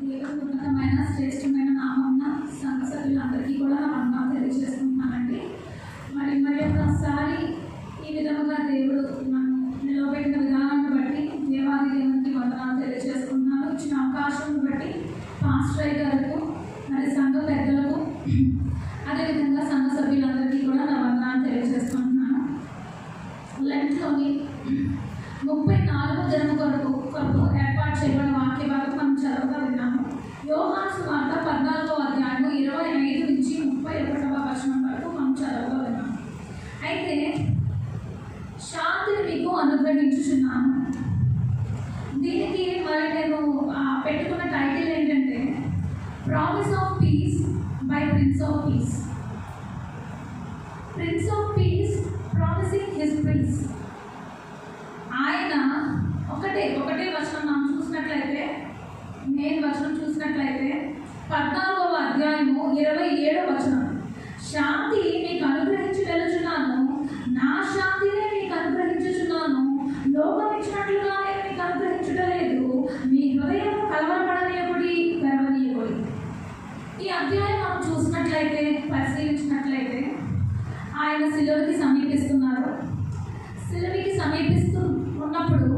దేవుని ఉన్నతమైన శ్రేష్టమైన నామమున సంఘ సభ్యులందరికీ కూడా నా వందనాలు తెలియజేస్తున్నానండి. మరి ఒకసారి ఈ విధముగా దేవుడు నన్ను నిలవబెట్టిన విధానాన్ని బట్టి దేవాది దేవునికి వందనాలు తెలియజేస్తున్నాను. ఇచ్చిన అవకాశం బట్టి పాస్టర్ గారికి, మరి సంఘ పెద్దలకు, అదేవిధంగా సంఘ సభ్యులందరికీ కూడా నా వందనాలు తెలియజేస్తున్నాను. లెంట్లోని 34వ దినం కొరకు ఏర్పాటు చేయబడిన వాక్య భాగం మనం చదవగా విన్నాము. యోహాను సువార్త 14వ అధ్యాయం 25 నుంచి 31వ వచనం వరకు మనం చదవగా విన్నాము. అయితే శాంతిని మీకు అనుగ్రహించుచున్నాను. దీనికి మరి నేను పెట్టుకున్న టైటిల్ ఏంటంటే promise of piece by prince of piece. Prince of piece promising his piece. ఆయన ఒకటే వచనం మనం చూసినట్లయితే, నేను వచనం చూసినట్లయితే 14వ అధ్యాయము 27వ వచనం, శాంతి మీకు అనుగ్రహించి వెళుచున్నాను, నా శాంతినే మీకు అనుగ్రహించుచున్నాను, లోకం ఇచ్చినట్లుగానే మీకు అనుగ్రహించలేదు, మీ హృదయం కలవరపడనీయకుడి, పెరవనీయకుడి. ఈ అధ్యాయం మనం చూసినట్లయితే, పరిశీలించినట్లయితే, ఆయన శిలువకి సమీపిస్తున్నారు. శిలువకి సమీపిస్తూ ఉన్నప్పుడు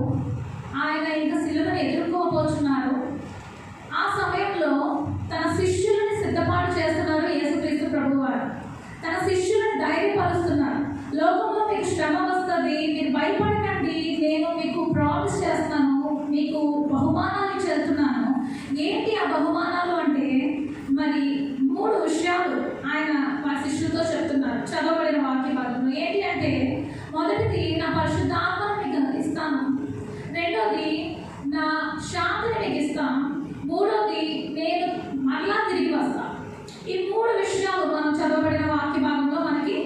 ఆయన ఇంకా శిలువను ఎదుర్కోబోతున్నారు. ఆ సమయంలో తన శిష్యులను సిద్ధపాటు చేస్తున్నారు యేసుక్రీస్తు ప్రభువారు. తన శిష్యులను ధైర్యపరుస్తున్నారు. లోకంలో మీకు శ్రమ వస్తుంది, మీరు భయపడకండి, నేను మీకు ప్రామిస్ చేస్తాను, మీకు బహుమానాలు చెల్తున్నాను. ఏంటి ఆ బహుమానాలు అంటే, మరి 3 విషయాలు ఆయన మా శిష్యులతో చెప్తున్నారు చదవబడిన వాక్య భాగంలో. ఏంటి అంటే, మొదటిది నా పరిశుద్ధాత్మను మీకు ఇస్తాను, రెండోది నా శాంతిని మీకు ఇస్తాను, మూడోది నేను మరలా తిరిగి వస్తాను. ఈ 3 విషయాలు మనం చదవబడిన వాక్య భాగంలో మనకి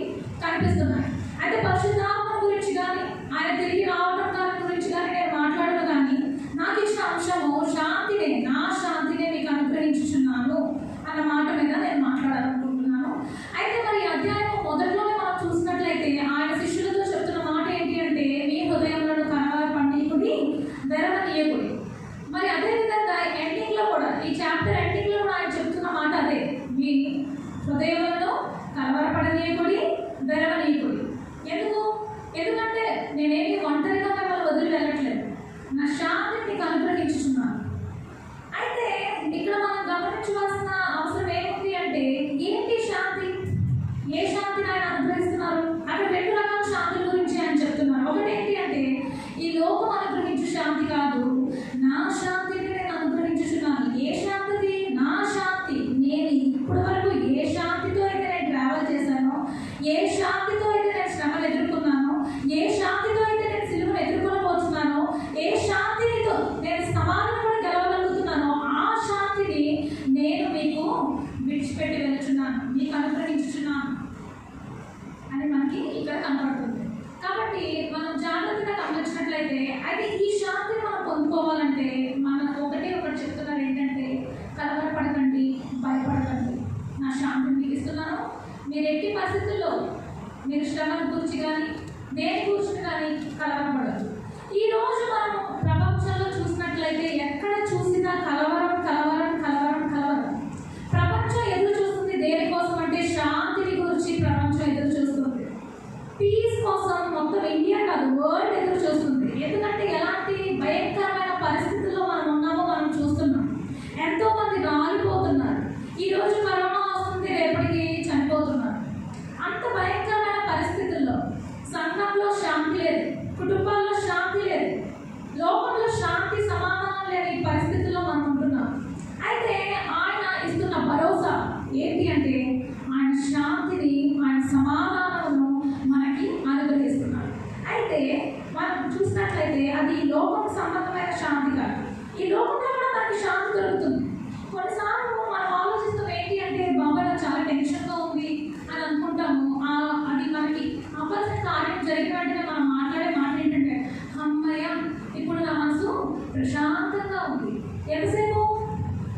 కనిపిస్తున్నాయి. అయితే పరిశుద్ధాత్మ గురించి కానీ ఆయన తిరిగి రావడం దాని గురించి కానీ నేను మాట్లాడను, కానీ నాకు ఇచ్చిన అంశము శాంతినే, నా శాంతినే మీకు అనుగ్రహించుచున్నాను అన్న మాట మీద నేను మాట్లాడాలనుకుంటున్నాను. అయితే మరి అధ్యాయం మొదట్లోనే మనం చూసినట్లయితే ఆయన శిష్యులతో చెప్తున్న మాట ఏంటి అంటే, మీ హృదయంలో కలవరపడనీయకుడి, వెరవనీయకుడి. మరి అదేవిధంగా ఎండింగ్లో కూడా, ఈ చాప్టర్ ఎండింగ్లో కూడా ఆయన చెప్తున్న మాట అదే, మీ హృదయంలో కలవరపడనీయకుడి, వెరవనీయకుడి. ఎందుకంటే నేనేమి ఒంటరిగా మిమ్మల్ని వదిలి వెళ్ళట్లేదు, నా శాంతిని మీకు అనుగ్రహించుచున్నాను. అయితే ఇక్కడ మనం గమనించవలసిన అవసరం ఏముంది అంటే, ఏంటి శాంతి? ఏ శాంతిని ఆయన అనుగ్రహిస్తున్నారు? అక్కడ 2 రకాల శాంతుల గురించి ఆయన చెప్తున్నారు. ఒకటి ఏంటి అంటే, ఈ లోకం అనుగ్రహించు శాంతి కాదు, నా శాంతిని నేను అనుగ్రహించుచున్నాను. ఏ శాంతిది? నా శాంతి. నేను ఇప్పటి వరకు ఏ శాంతితో అయితే నేను ట్రావెల్ చేశానో, ఏ శాంతితో అయితే నేను శ్రమలు ఎదుర్కొన్నానో, ఏ శాంతితో అయితే నేను సిలువను ఎదుర్కొనబోతున్నానో, ఏ శాంతితో నేను సమాధానం కూడా గెలవగలుగుతున్నానో, ఆ శాంతిని నేను మీకు విడిచిపెట్టి వెళ్తున్నాను, మీకు అనుగ్రహించుచున్నాను అని మనకి ఇక్కడ కనపడుతుంది. కాబట్టి మనం జాగ్రత్తగా గమనించినట్లయితే, అయితే ఈ శాంతిని మనం పొందుకోవాలంటే మనకు ఒకటి చెప్తున్నారు ఏంటంటే, కలవరపడకండి, భయపడకండి, నా శాంతిని మీకు ఇస్తున్నాను. మీరు ఎట్టి పరిస్థితుల్లో మీరు శ్రమను గురించి కానీ దేని గురించి కానీ కలవరపడదు. ఈరోజు మనం ప్రపంచంలో చూసినట్లయితే ఎక్కడ చూసినా కలవరం కలవరం కలవరం కలవరం. ప్రపంచం ఎదురు చూస్తుంది దేనికోసం అంటే, శాంతిని గురించి ప్రపంచం ఎదురు చూస్తుంది. పీస్ కోసం మొత్తం ఇండియా కాదు, వరల్డ్ ఎదురు చూస్తుంది. ఎందుకంటే ఎలాంటి భయంకరమైన పరిస్థితుల్లో మనం ఉన్నామో మనం చూస్తున్నాం. ఎంతోమంది రాలిపోతున్నారు. ఈరోజు కరోనా వస్తుంది, రేపటికి చనిపోతున్నారు. అంత భయంకరమైన పరిస్థితుల్లో సంఘంలో శాంతి లేదు, కుటుంబాల్లో శాంతి లేదు, లోకంలో శాంతి సమాధానం లేని పరిస్థితుల్లో మనం ఉంటున్నాం. అయితే ఆయన ఇస్తున్న భరోసా ఏంటి అంటే, ఆయన శాంతిని, ఆయన సమాధానమును మనకి అనుగ్రహిస్తున్నారు. అయితే మనం చూసినట్లయితే అది లోకం సంబంధమైన శాంతి కాదు. ఈ లోకంలో కూడా మనకి శాంతి దొరుకుతుంది. కొన్నిసార్లు మనం ఆలోచిస్తాం ఏంటి అంటే, బాబాయ్ చాలా టెన్షన్గా ఉంది అని అనుకుంటాము. అది మనకి అవ్వాల్సిన కార్యం జరిగిన వెంటనే మనం మాట్లాడే మాట ఏంటంటే, అమ్మయ్య ఇప్పుడు నా మనసు ప్రశాంతంగా ఉంది. ఎంతసేపు?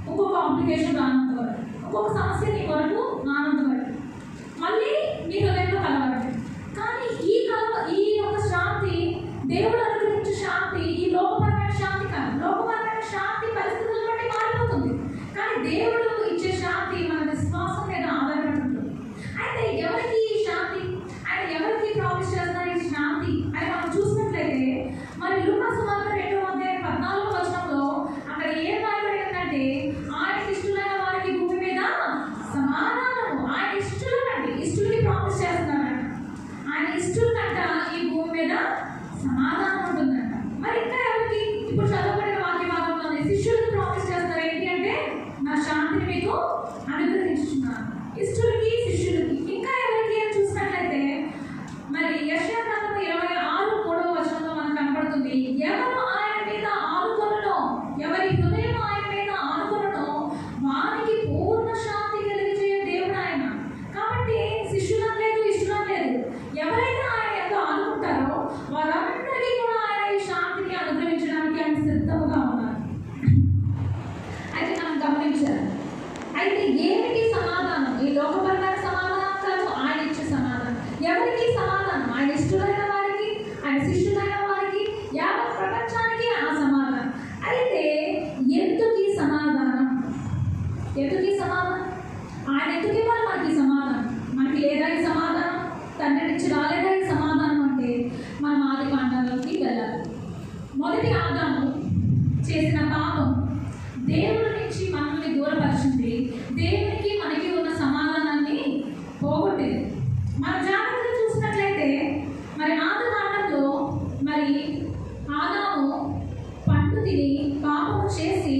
ఇంకొక కాంప్లికేషన్ రానంత వరకు, ఇంకొక సమస్య నీ వరకు రానంత వరకు, మళ్ళీ మీ హృదయంలో కలవాలి. కానీ ఈ యొక్క శాంతి, దేవుడు అనుగ్రహించే శాంతి ఈ లోకం మొదటి ఆదాము చేసిన పాపం దేవుడి నుంచి మనల్ని దూరపరిచింది. దేవునికి మనకి ఉన్న సమాధానాన్ని పోగొట్టింది. మన జాగ్రత్తగా చూసినట్లయితే మరి ఆదికాండంలో మరి ఆదాము పండు తిని పాపం చేసి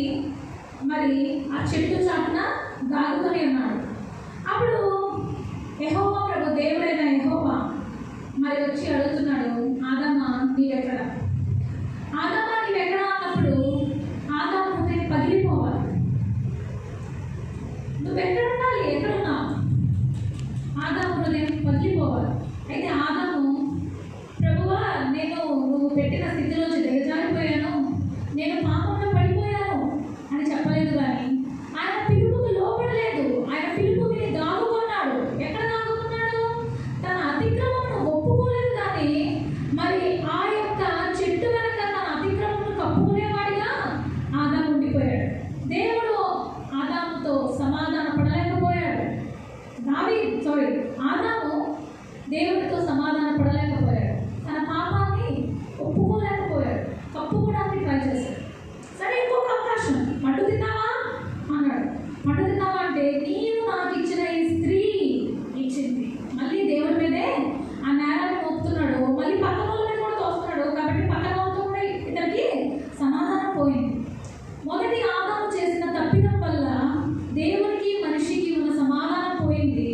మరి ఆ చెట్టు చాటున దాగుతూనే ఉన్నాడు. అప్పుడు యెహోవా ప్రభు దేవుడైన యెహోవా మరి వచ్చి అడుగుతున్నాడు, ఆదామా నీవెక్కడ, ఆదామా నీవెక్కడ అన్నప్పుడు ఆదాము హృదయం పగిలిపోవాలి. నువ్వెక్కడ ఉండాలి, ఎక్కడున్నావు? ఆదాము హృదయం పగిలిపోవాలి. అయితే ఆదాము, ప్రభువా నువ్వు పెట్టిన స్థితిలోంచి దిగజారిపోయాను, నేను పాపంలో పడిపోయాను అని చెప్పలేదు. కానీ ఆయన పిలుపుకు లోపడలేదు. ఆయన పిలుపు విని దాగుకున్నాడు. ఎక్కడ దాగుకున్నాడు? తన అతిక్రమమును ఒప్పుకోలేదు. కానీ మరి ఆ యొక్క చెట్టు వెనక తన అతిక్రమమును కప్పుకునేవాడిగా ఆదాము ఉండిపోయాడు. దేవుడు ఆదాముతో సమాధాన పడలేకపోయాడు. ఆదాము దేవుడితో సమాధాన పడలేకపోయాడు. తన పాపాన్ని ఒప్పుకోలేకపోయాడు. కప్పుకోవడానికి ట్రై చేశాడు. సరే, ఇంకొక అవకాశం, మట్టు తిన్నావా అన్నాడు. మట్టు తిన్నావా అంటే నీవు నాకు ఇచ్చిన ఈ స్త్రీ ఇచ్చింది. మళ్ళీ దేవుడి మీదే ఆ నేరాన్ని మోపుతున్నాడు. మళ్ళీ పక్కన వాళ్ళని కూడా తోస్తున్నాడు. కాబట్టి పక్కన వాళ్ళతో కూడా ఇతనికి సమాధానం పోయింది. మొదటి ఆదాము చేసిన తప్పిదం వల్ల దేవునికి మనిషికి ఉన్న సమాధానం పోయింది.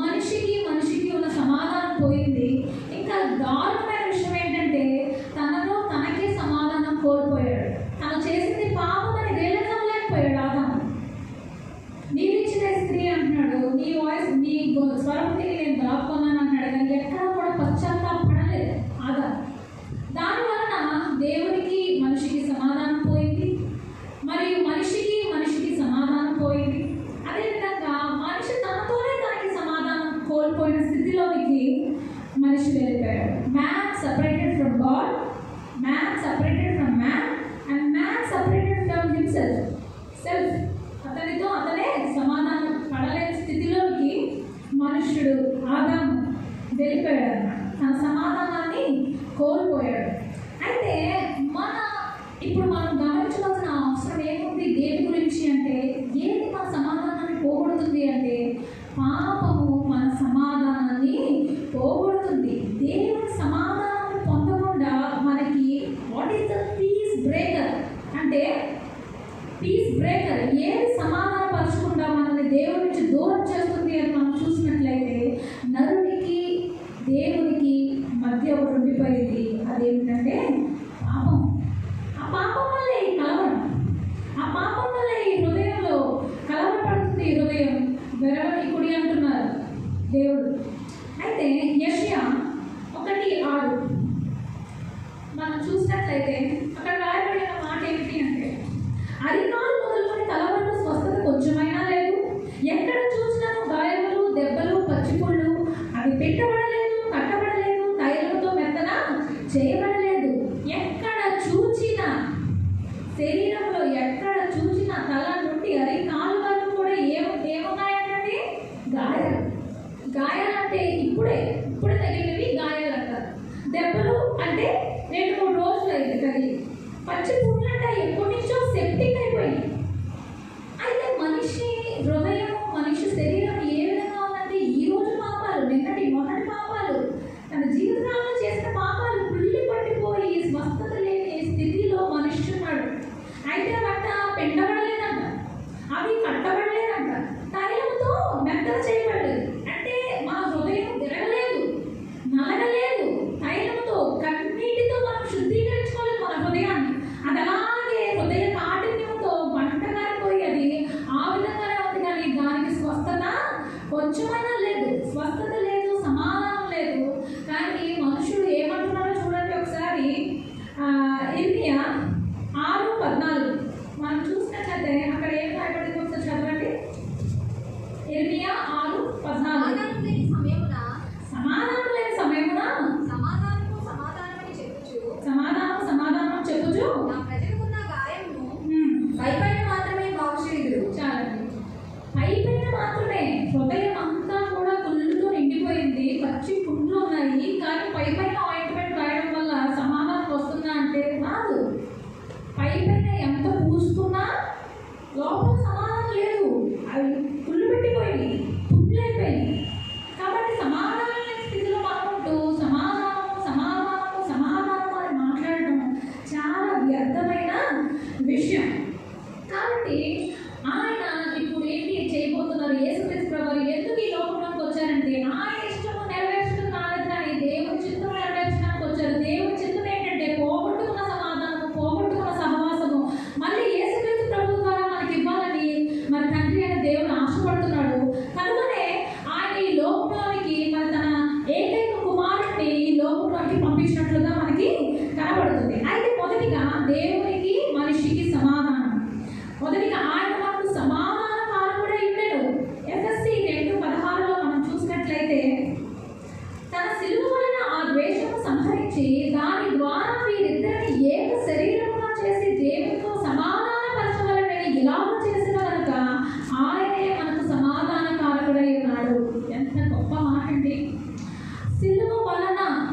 మనిషికి ఉన్న సమాధానం పోయింది. ఇంకా దారుణమైన విషయం ఏంటంటే తనలో తనకే సమాధానం కోల్పోయాడు. తను చేసింది పాపం అని రియలైజ్ ఆదాము. నీవిచ్చిన స్త్రీ అంటున్నాడు, నీ వాయిస్ నీ స్వరం తిని నేను దాక్కున్నాను అంటున్నాడు. కానీ ఎక్కడ కూడా పశ్చాత్తాపడలేదు ఆదాము. దానివలన దేవునికి మనిషికి సమాధానం పోయింది, మరియు మనిషికి సమాధానం పోయింది. అదేవిధంగా మనిషి తనతోనే తనకి సమాధానం కోల్పోయిన స్థితిలోనికి మనిషి వెళ్ళిపోయాడు. Man separated from God, man separated from man, and man separated from himself. అతనితో అతనే సమాధానం పడలేని స్థితిలోకి మనుష్యుడు ఆదాము వెళ్ళిపోయాడు అన్నమాట. తన సమాధానాన్ని కోల్పోయాడు. అయితే ఇప్పుడు మనం గమనించవలసిన అవసరం ఏముంది దేని గురించి అంటే, ఏది మన సమాధానాన్ని పోగొడుతుంది అంటే పాపము మన సమాధానాన్ని పోగొడుతుంది. దేవుని సమాధానాన్ని పొందకుండా మనకి what is the peace breaker అంటే, పీస్ బ్రేకర్ ఏది సమాధాన పరచకుండా మనల్ని దేవుడి నుంచి దూరం చేస్తుంది అని మనం చూసినట్లయితే నరునికి దేవునికి మధ్య ఒకటి ఉండిపోయింది. అదేమిటంటే పాపం. ఆ పాపం వల్లే ఈ కలవరం, ఆ పాపం వల్లే ఈ హృదయంలో కలవరపడుతుంది. ఈ హృదయం వెరవని కుడి అంటున్నారు దేవుడు. అయితే యెషయా 1:6 మనం చూసినట్లయితే అక్కడ రాయబడిన మాట ఏమిటి అంటే, అరికాలు మొదలుకొని తల వరకు స్వస్థత కొంచెమైనా లేదు, ఎక్కడ చూసినాను గాయములు, దెబ్బలు, పచ్చిపుళ్ళు, అవి పెట్టబడలేదు, కట్టబడలేదు, తైలంతో మెత్తన చేయబడలేదు. ఎక్కడ చూచినా శరీరంలో ఎక్కడ చూచినా తల నుండి అరికాలు వరకు కూడా ఏమున్నాయంటే గాయాలు. గాయాలు అంటే ఇప్పుడే తగిలినవి గాయాలు అంటారు. దెబ్బలు అంటే 2-3 రోజులు అయింది తగిలి. పచ్చి పుండ్లు అంటే ఎప్పటి నుంచో సెప్టిక్ అయిపోయింది. అయితే మనిషి హృదయం, మనిషి శరీరం ఏ విధంగా ఉందంటే ఈ రోజు పాపాలు, మొన్నటి పాపాలు, తన జీవితంలో చేసిన పాపాలు పుల్లి పట్టిపోయి స్వస్థత లేని స్థితిలో మనిషి ఉన్నాడు. అయితే బట్ట పెండబడలేదంట, అవి కట్టబడలేదంట, తైలంతో మెత్తన చేయబడలేదు. అంటే మన హృదయం తిరగలేదు, నలగలేదు. తైలంతో కన్నీటితో మనం శుద్ధీకరించుకోలేదు మన హృదయాన్ని. అది అలాగే హృదయ కాఠిన్యంతో మంటగారిపోయి అది ఆ విధంగానే ఉంది. కానీ దానికి స్వస్థత కొంచెమైనా లేదు, స్వస్థత లేదు, సమాధానం లేదు. కానీ మనుషుడు ఏమంటున్నారో చూడండి ఒకసారి. ఇర్మియా 6:14 మనం చూసినట్లయితే అక్కడ ఏం రాయబడింది ఒకసారి చదవండి. ఇర్మియా 6:14 సమాధానం లేని సమయమున సమాధానం చెప్పుచు నా ప్రజలకున్న గాయమును పైపైన మాత్రమే బాగుచేయుదురు. చాలండి, పైపైన మాత్రమే. హృదయం అంతా కూడా కుళ్ళుతో నిండిపోయింది, పచ్చి పుండ్లు ఉన్నాయి. కానీ పైపైన ఆయింట్మెంట్ రాయడం వల్ల సమాధానం వస్తుందా అంటే రాదు. వచ్చినట్లుగా మనకి కనబడుతుంది. అయితే మొదటిగా దేవునికి మనిషికి సమాధానం. మొదటిగా ఆయన మనకు సమాధాన కారకుడై ఉండెను. ఎఫెసీ 2:16లో మనం చూసినట్లయితే తన సిలువ వలన ఆ ద్వేషము సంహరించి దాని ద్వారా వీరిద్దరిని ఏక శరీరముగా చేసి దేవునితో సమాధానపరచవలనని ఇలాగ చేసిన కనుక ఆయనే మనకు సమాధాన కారకుడై ఉన్నాడు. ఎంత గొప్ప మాట అండి!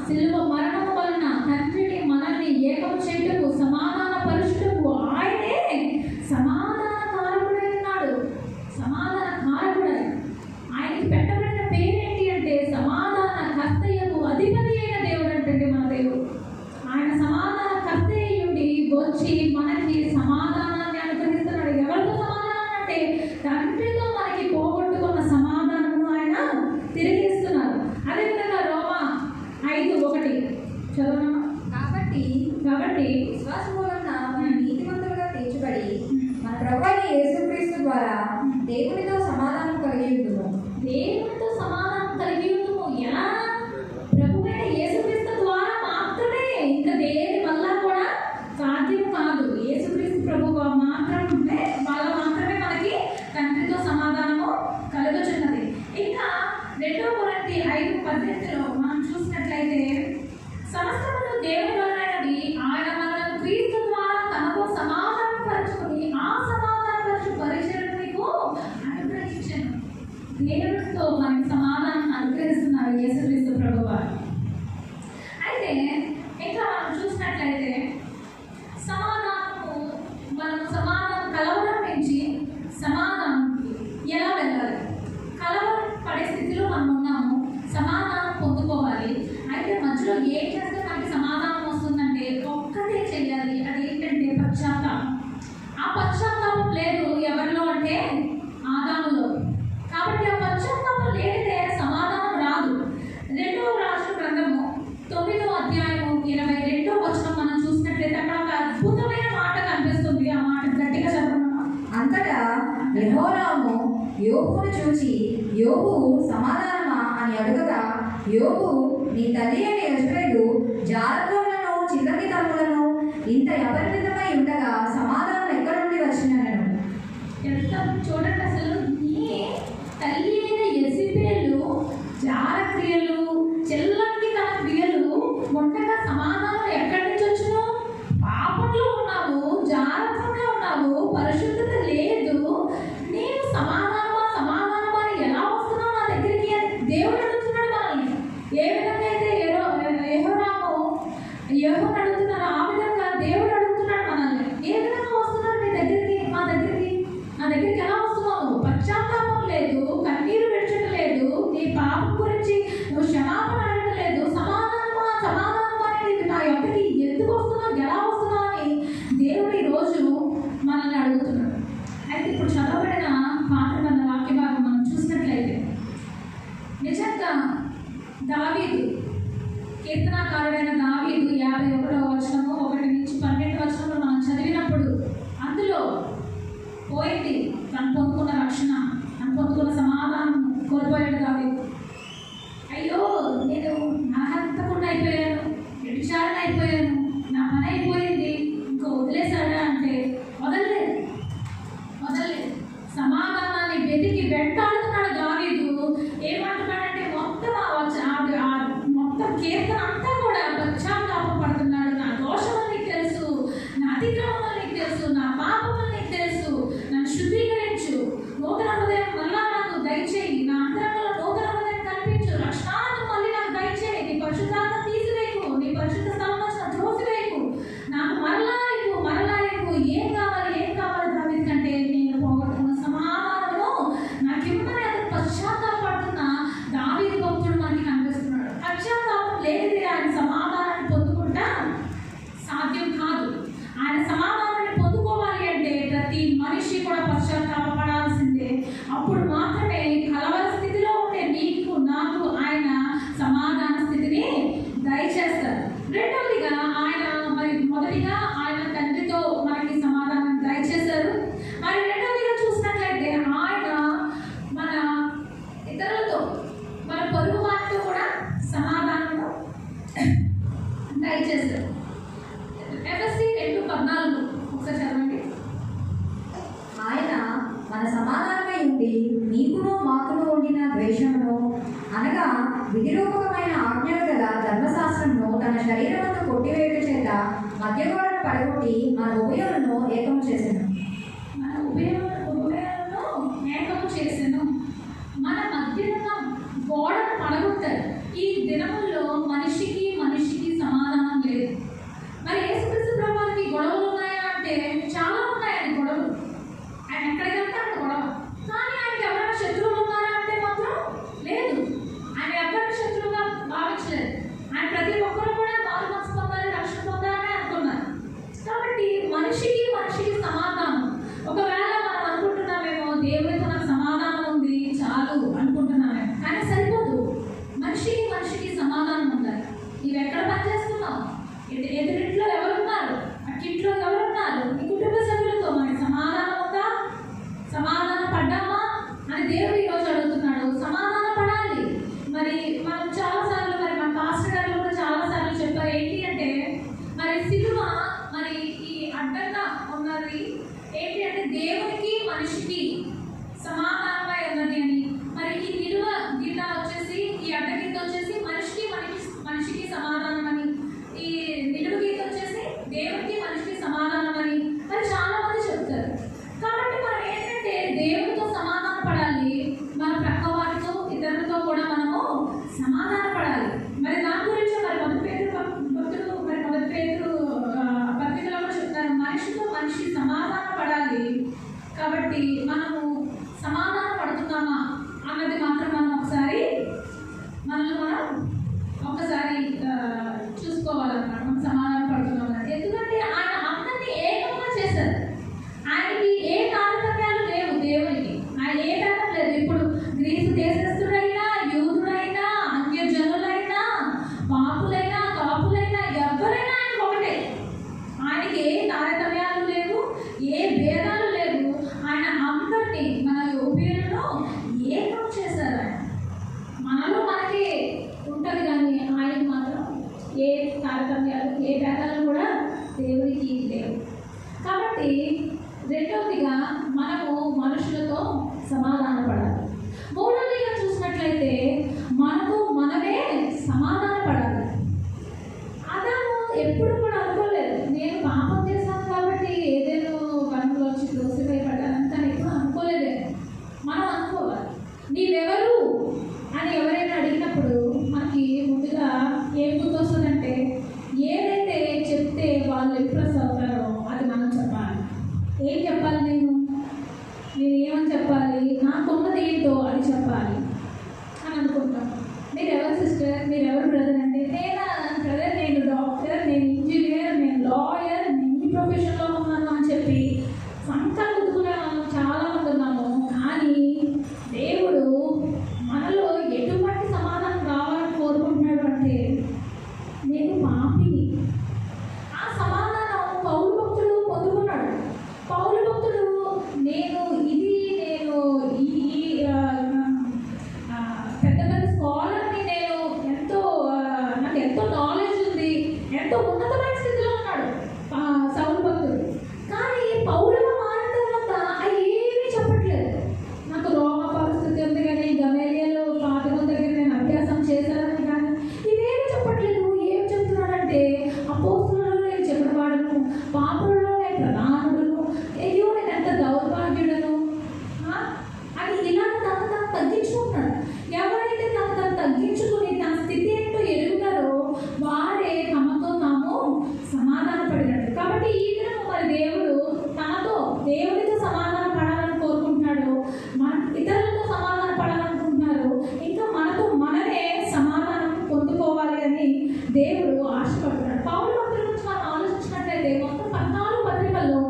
సిలువ మరణము వలన తండ్రిని మనల్ని ఏకం చేయుటకు సమాధాన పరుచుటకు ఆయనే సమాధాన కారకుడై ఉన్నాడు. సమాధాన కారకుడై ఆయనకి పెట్టబడిన పేరేంటి అంటే సమాధాన కర్తయ్యకు అధిపతి అయిన దేవుడు అంటే మన దేవుడు. ఆయన సమాధాన కర్త అయ్యుండి వచ్చి మనకి సమాధానాన్ని అనుగ్రహిస్తున్నాడు. ఎవరితో సమాధానం అంటే తండ్రితో మనకి పోగొట్టుకున్న సమాధానము ఆయన తిరిగిస్తున్నారు. అదేవిధంగా రోమా 5:1 చదవనా? కాబట్టి విశ్వాసం వలన మనం నీతిమంతులుగా తీర్చబడి మన ప్రభువైన యేసుక్రీస్తు ద్వారా దేవునితో సమాధానం కలిగి ఉంటున్నాము. దేవునితో సమాధానం కలిగి ఉంటుము. ఎలా? ప్రభువైన యేసుక్రీస్తు ద్వారా మాత్రమే. ఇంకా దేని వల్ల కూడా సాధ్యం కాదు. యేసుక్రీస్తు ప్రభువు మాత్రమే వల్ల మాత్రమే మనకి తండ్రితో సమాధానము కలుగుచున్నది. ఇంకా 2 కొరింథీ 5:18లో మనం చూసినట్లయితే సమస్తమును దేవుని వలనైనది, ఆయన మనలను క్రీస్తు ద్వారా తనతో సమాధానపరచుకుని ఆ సమాధానపరచు పరిచయం మీకు అనుగ్రహించాను. దేవునితో మనకి సమాధానం అనుగ్రహిస్తున్నారు యేసుక్రీస్తు ప్రభువారు. అయితే ఇంకా మనం చూసినట్లయితే సమాధానం కలవడం నుంచి సమాధానంకి ఎలా వెళ్ళాలి? కలవరం పడే స్థితిలో మనం ఉన్నాము, సమాధానం పొందుకోవాలి. అయితే మధ్యలో ఏం చేస్తే మనకి సమాధానం వస్తుందంటే ఒక్కటే చెయ్యాలి. అది ఏంటంటే పశ్చాత్తాపం. ఆ పశ్చాత్తాపం లేదు ఎవరిలో అంటే ఆదాములో. కాబట్టి ఆ పశ్చాత్తాపం లేనిదే సమాధానం రాదు. 2వ రాజుల గ్రంథము 9వ అధ్యాయము 22వ వచనం మనం చూసినట్లయితే అక్కడ ఒక అద్భుతమైన మాట కనిపిస్తుంది. ఆ మాట గట్టిగా చెప్పమన్నా. అంతటా యెహోరాము యోబును చూచి, యోబు సమాధానమా అని అడుగగా, యోబు నీ తల్లి అయిన యెజబెలు జారత్వములను చిల్లకి తమ్ములను ఇంత అపరిమితమై ఉండగా సమాధానం ఎక్కడి నుండి వచ్చినను. ఎంత చూడండి, అసలు నీ తల్లి అయిన యెజబెలు జారక్రియలు చెల్లంకి తన క్రియలు ఉండగా సమాధానం ఎక్కడి నుంచి వచ్చును? పాపంలో ఉన్నావు, జాగ్రత్తగా ఉన్నావు, పరిశుద్ధత లేదు. నేను సమాధానమా అని ఎలా వస్తున్నావు నా దగ్గరికి అని దేవుడు అడుగుతున్నాడు మనల్ని. ఏ విధంగా అయితే యెహోవాను అడుగుతున్నారు, ఆ విధంగా దేవుడు అడుగుతున్నాడు మనల్ని. ఏ విధంగా వస్తున్నారు మీ దగ్గరికి? నా దగ్గరికి ఎలా వస్తున్నావు? పశ్చాత్తాపం లేదు, కన్నీరు విడిచడం లేదు, నీ పాపం గురించి నువ్వు క్షమాపణ అడగడం లేదు. సమాధానమా అనేది నా యొక్కకి ఎందుకు వస్తున్నావు, ఎలా వస్తున్నావు అని దేవుడు ఈరోజు మనల్ని అడుగుతున్నాడు. అయితే ఇప్పుడు చదవబడిన పాఠం వాక్య భాగం మనం చూసినట్లయితే నిజంగా దావీదు, కీర్తనాకారుడైన దావీదు 51వ చేశారు. ఎఫెసీ 2:14 ఒకసారి చదవండి. ఆయన మన సమాధానమై ఉండి నీకును మాకును ఉండిన ద్వేషమును అనగా విధిరూపకమైన ఆజ్ఞలు గల ధర్మశాస్త్రమును తన శరీరమందు కొట్టివేయుట చేత మధ్యగోడను పడగొట్టి మన ఉభయులను ఏకము చేసెను. మన ఉభయులను ఏకము చేసెను. మన మధ్యన గోడను పడగొట్టారు. ఈ దినముల్లో మనిషికి సమాధానం లేదు. మరి యేసుక్రీస్తు ప్రభువుకి గొడవలు ఉన్నాయా అంటే చాలా ఉన్నాయండి గొడవలు. ఆయన ఎక్కడికి వెళ్తే అక్కడ గొడవ. కానీ ఆయనకి ఎవరైనా శత్రువులు ఉన్నారా అంటే మాత్రం లేదు. ఆయన ఎవరిని శత్రువుగా భావించలేదు. ఆయన ప్రతి ఒక్కరు కూడా మారు మనసు పొందాలి, రక్షణ పొందాలని అనుకున్నారు. కాబట్టి మనిషికి సమాధానం. ఒకవేళ మనం అనుకుంటున్నామేమో దేవుడితో నాకు సమాధానం ఉంది చాలు అనుకుంటున్నామేమో, కానీ సరిపోదు. మనిషికి సమాధానం ఉండాలి. నీవు ఎక్కడ పనిచేస్తున్నావు, ఎదురింట్లో ఎవరున్నారు, అట్టింట్లో ఎవరున్నారు, నీ కుటుంబ సభ్యులతో మనకి సమాధానం ఉందా, సమాధానం పడ్డామా అని దేవుడు ఈరోజు అడుగుతున్నాడు. సమాధాన పడాలి. మరి మనం చాలాసార్లు మరి మన పాస్టర్ గారు కూడా చాలాసార్లు చెప్పారు ఏంటి అంటే మరి సిలువ మరి ఈ అడ్డంగా ఉన్నది ఏంటి అంటే దేవునికి మనిషికి సమాధానమై ఉన్నది అని. మరి ఈ నిలువ గీత వచ్చేసి ఈ అడ్డగీత వచ్చేసి మనిషికి సమాధానం అని, ఈ నిలువ గీత వచ్చేసి దేవునికి మనిషికి సమాధానం అని మరి చాలా మంది చెప్తారు. కాబట్టి మనం ఏంటంటే దేవునితో సమాధాన పడాలి, మన ప్రక్క వారితో ఇతరులతో కూడా మనము సమాధాన పడాలి. మరి దాని గురించి మరి మొదటి పేతురు పత్రికలో కూడా చెప్తారు మనిషితో మనిషి సమాధాన పడాలి. కాబట్టి మనము సమాధాన పడుతున్నామా అన్నది మాత్రం మనం ఒకసారి చూసుకోవాలన్నమాట. మనం సమాధాన పడుతున్నాం. ఎందుకంటే ఆయన అందరినీ ఏకంగా చేశారు. ఆయనకి ఏ తారతమ్యాలు లేవు. దేవునికి ఆయన ఏ భేదం లేదు. ఇప్పుడు గ్రీసు దేశస్థుడైనా, యూదుడైనా, అన్యజనులైనా, పాపులైనా, కాపులైనా ఎవరైనా ఆయనకు ఒకటే. ఆయనకి ఏ తారతమ్యాలు లేవు, ఏ భేదాలు లేవు. ఆయన అందరినీ మన ఉభయులను ఏకం చేశారు. మనలో మనకి ఉంటుంది కానీ ఆయనకి మాత్రం ఏ తారతమ్యాలు ఏ భేదాలు కూడా దేవుడికి లేవు. కాబట్టి రెండవదిగా మనము మనుషులతో సమాధాన పడాలి. మూడవదిగా చూసినట్లయితే మనకు మనమే సమాధాన పడాలి. ఆదాము ఎప్పుడు కూడా అనుకోలేదు నేను పాపం చేశాను కాబట్టి ఏదేదో కనుకలో వచ్చి దోషిపడ్డానంత ఎప్పుడు అనుకోలేదే. మనం అనుకోవాలి. నీవెవరు అని ఎవరైనా అడిగినప్పుడు మనకి ముందుగా ఏం గుర్తొస్తుందంటే ఏదైతే చెప్తే వాళ్ళు ఇంప్రెస్ అవుతారో అది మనం చెప్పాలి. ఏం చెప్పాలి? నేను ఏమని చెప్పాలి? నాకున్నది ఏంటో అది చెప్పాలి అని అనుకుంటాం. మీరెవరు సిస్టర్, మీరెవరు బ్రదర్ అంటే బ్రదర్ నేను డాక్టర్, నేను ఇంజనీర్, నేను లాయర్, నేను ఈ ప్రొఫెషన్లో ఉన్నాను అని చెప్పి సంకల్పం గుర్తుకునే మనం చాలామంది ఉన్నాము. కానీ దేవుడు మనలో ఎటువంటి సమాధానం కావాలని కోరుకుంటున్నాడు అంటే నేను పాపిని. ఆ సమాధానం పౌలు భక్తుడు పొందుకున్నాడు. పౌలు భక్తుడు నేను పెద్ద పెద్ద స్కాలర్ని, నేను నాకు ఎంతో నాలెడ్జ్ ఉంది, ఎంతో ఉన్నతమైన స్థితిలో ఉన్నాడు సౌలు భక్తుడు. కానీ పౌలుగా మారిన తర్వాత అవి ఏమీ చెప్పట్లేదు. నాకు రోగ పరిస్థితి ఉంది కానీ గమేలియాలో పాఠం దగ్గర నేను అభ్యాసం చేశానని కానీ ఇవేమీ చెప్పట్లేదు. ఏం చెప్తున్నాడంటే అపోస్తులలో నేను చెప్పినవాడును, పాపులలో నేను ప్రధానుడును, అయ్యో నేను ఎంత దౌర్భాగ్యుడను అని ఇలా తను తగ్గించుకుంటున్నాడు. ఎవరైతే తను తగ్గించుకుని తన స్థితి ఏంటో ఎరుగుతారో వారే తమతో తాము సమాధాన పడినట్టు. కాబట్టి ఈ దినం మరి దేవుడితో సమాధాన పడాలని కోరుకుంటున్నాడు, మన ఇతరులతో సమాధాన పడాలనుకుంటున్నారు, ఇంకా మనతో మనమే సమాధానం పొందుకోవాలి అని దేవుడు ఆశపడుతున్నాడు. పౌలు భక్తుల గురించి మనం ఆలోచించినట్లయితే మొత్తం 14 పత్రికల్లో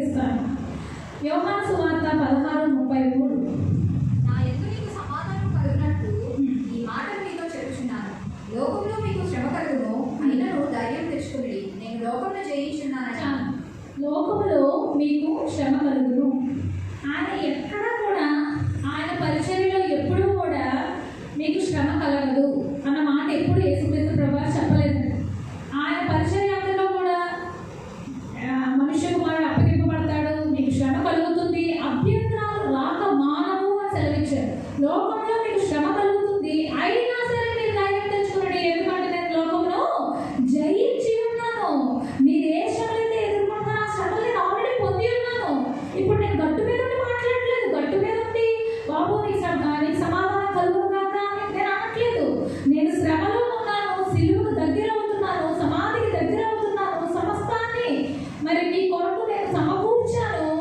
వివరిస్తాను. యోహాను సువార్త 16:33. నా యందు మీకు సమాధానం కలుగునట్లు ఈ మాట మీతో చెప్పుచున్నాను. లోకంలో మీకు శ్రమ కలుగును, అయినను ధైర్యం తెచ్చుకుని నేను లోకంలో జయించున్నానని. లోకములో మీకు శ్రమ కలుగును. ఆయన ఎక్కడ కూడా ఆయన పరిచర్యలో ఎప్పుడూ కూడా మీకు శ్రమ కలగదు అన్న మాట ఎప్పుడు యేసుక్రీస్తు ప్రభువు చెప్పలేదు. ఆయన పరిచర్యలో కూడా మనుష్య కుమారుడు అప్పగింపబడతాడు, మీకు శ్రమ కలుగుతుంది, అభ్యంతరాలు రాక మానవు అని సెలవిచ్చారు. లోకంలో మీకు శ్రమ కలుగుతుంది, అయినా సరే మీరు ధైర్యం తెచ్చుకోండి, ఎందుకంటే నేను లోకంలో జయించి ఉన్నాను. మీరు ఏ శ్రమలైతే ఎదుర్కొంటారో ఆ శ్రమలు నేను ఆల్రెడీ పొంది ఉన్నాను. ఇప్పుడు నేను గట్టు మీద ఉండి మాట్లాడలేదు, గట్టు మీద ఉండి బాబు నీకు సమాధానం కలుగును కాక నేను అనట్లేదు. నేను శ్రమలో ఉన్నాను, సిలువకు దగ్గర అవుతున్నాను, సమాధికి దగ్గర అవుతున్నాను, సమస్తాన్ని మరి మీ కొరకు నేను సమకూర్చాను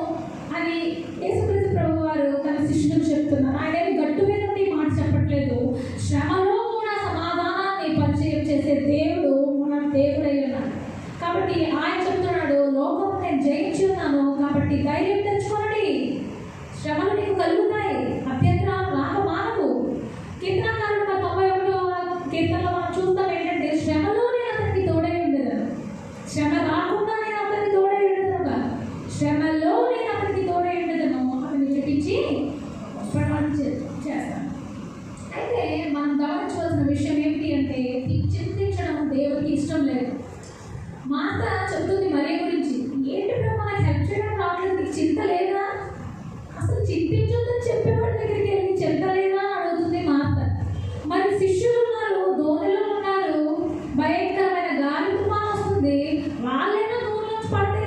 అని యేసుక్రీస్తు ప్రభు వారు తన శిష్యులకు చెప్తున్నారు. ఆయన గట్టు మీద ఉండి మాట చెప్పట్లేదు. శ్రమలో కూడా సమాధానాన్ని పరిచయం చేసే దేవుడు మన దేవుడై ఉన్నాడు. కాబట్టి ఆయన చెప్తున్నాడు, లోకం నేను జయించి ఉన్నాను కాబట్టి ధైర్యం తెచ్చుకోండి, శ్రమలు నీకు కలుగుతాయి, అభ్యంతరాలు రాక మానవు. కీర్తనకారుడు 91వ కీర్తనలో మనం చూస్తాం ఏంటంటే, శ్రమలో నేను అతనికి తోడై ఉండేదాను, శ్రమ రాకుండా నేను అతనికి తోడై ఉండేదను, శ్రమలో నేను అతనికి తోడై ఉండేదను అతన్ని చెప్పించి ప్రమాణం చేస్తాను. అయితే మనం గమనించవలసిన విషయం ఏమిటి అంటే, చింతించడం దేవుడికి ఇష్టం లేదు. మాత చెప్తుంది మరి గురించి, ఏంటి ప్రభు నాకు హెల్ప్ చేయడం రావట్లేదు, నీకు చింత లేదా, అసలు చింతించొద్దని చెప్పేవాడి దగ్గరికి వెళ్ళి చింత లేదా అని అడుగుతుంది మాత. మరి శిష్యులు ఉన్నారు, దోణిలో ఉన్నారు, భయంకరమైన గాలి తుఫాను వస్తుంది, వాళ్ళైనా దూరంలోంచి పడితే